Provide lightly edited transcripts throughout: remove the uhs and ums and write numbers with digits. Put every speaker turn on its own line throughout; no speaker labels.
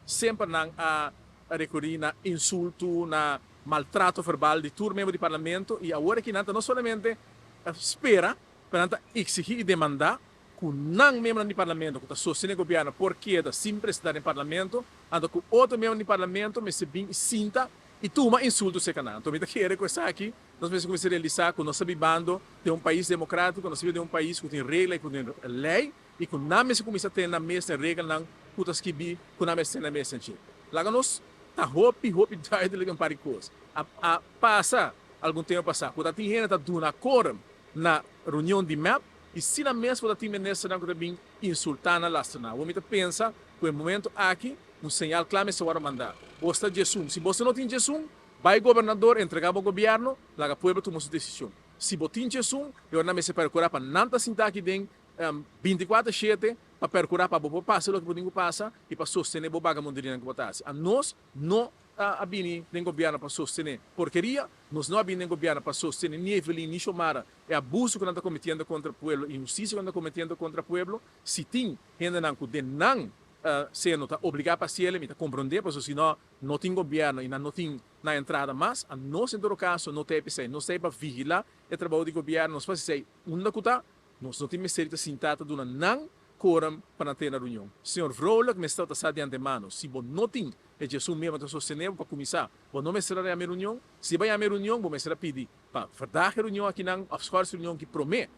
sempre a recorrer na insulto, na maltrato verbal de todo membro do parlamento e agora que não somente espera para exigir e demandar que não membro do parlamento que está sustentando o governo porque está sempre estar no parlamento, anda com outro membro do parlamento, mas se bem sinta e toma insulto se canal. Então, me quer começar aqui, nós precisamos começar a realizar que nós sabemos de um país democrático, nós sabemos de um país que tem regra e que tem lei e que não se começa a ter na mesma regra, não putas que bi, que não se na mesma gente. Lá nós tá hopi dar de ligar para coisa. A passa algum tempo passar, quando a gente está dando acordo na reunião de MEP e se na mesma quando a gente nessa não também insultar na lastana. Vamos pensar que o momento aqui um sinal claro se vai mandar. Você Jesus, se você não tem Jesus, vai governador entregar ao governo, lá o povo toma sua decisão. Se você tem Jesus, eu não me separo para não sentar aqui dentro 24/7 para percurar para o passa o que o passa e para sostener o bagamundo que botasse. A nós não abini nem governo para sostener porqueria, nós não abini nem governo para sostener nem Evelyn nem Xomara, é abuso que nós estamos cometendo contra o povo, injustiça que nós estamos cometendo contra o povo. Se tem gente que não se não está obrigado a fazer, me está compreender, porque senão não tem governo e não tem na entrada, mas a nós em todo caso não tem para vigilar o trabalho do governo, nós fazemos uma coisa. Nós não temos certeza sentata de uma não quórum para ter a reunião. Senhor Vrola, que me está de antemano, se você não tem, é Jesus mesmo que sostener para começar, você não me será a minha reunião, se vai a minha reunião, você me será pedir para verdade a reunião aqui não, a esforço reunião que promete,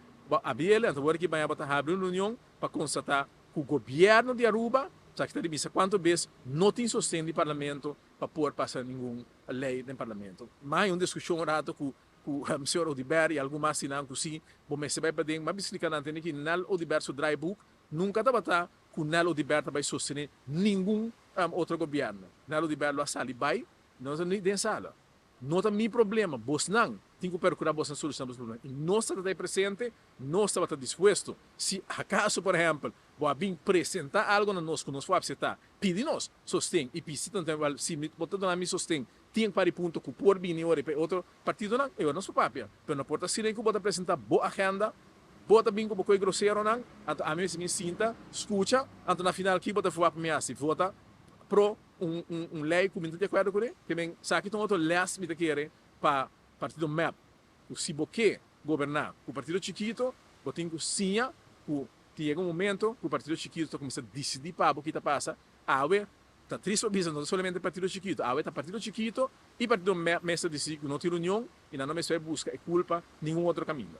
abrir ele, então agora que vai abrir uma reunião para constatar que o governo de Aruba, já que está de missa, quantas vezes não tem sustento do parlamento para poder passar nenhuma lei no parlamento. Mas uma discussão rato com o senhor Odiber e alguma mais sinal que sim, bom, mas se vai para dentro, mas explicar na que Nel Odiber seu dry book nunca estava tá que o Nel Odiber vai sostener nenhum outro governo. Nel Odiber lá sali vai, nós não tem sala. Não tem nenhum problema, vos não tem que procurar a solução dos problemas. E nós estamos presente, nós estamos dispostos. Se acaso, por exemplo, vou vir apresentar algo na nós que nós vamos aceitar, pede-nos sostém e se botando na minha sostém tem para ponto que por vir para outro partido não, eu não sou papel. Mas não importa se nem que vou apresentar boa agenda, bota bem como coisa grosseiro não, a mim se me sinta, escuta, então na final aqui bota voar para mim assim, vota pro lei que me de acordo com ele, que bem, sabe que outro less me querer para partido MEP, o se boque governar, o partido chiquito, botem que sim, que chega um momento que o partido chiquito começa a decidir para o que está passa, está triste para não somente o partido chiquito, está partido chiquito e partido MEP decide que não tem união e não me vai buscar culpa nenhum outro caminho.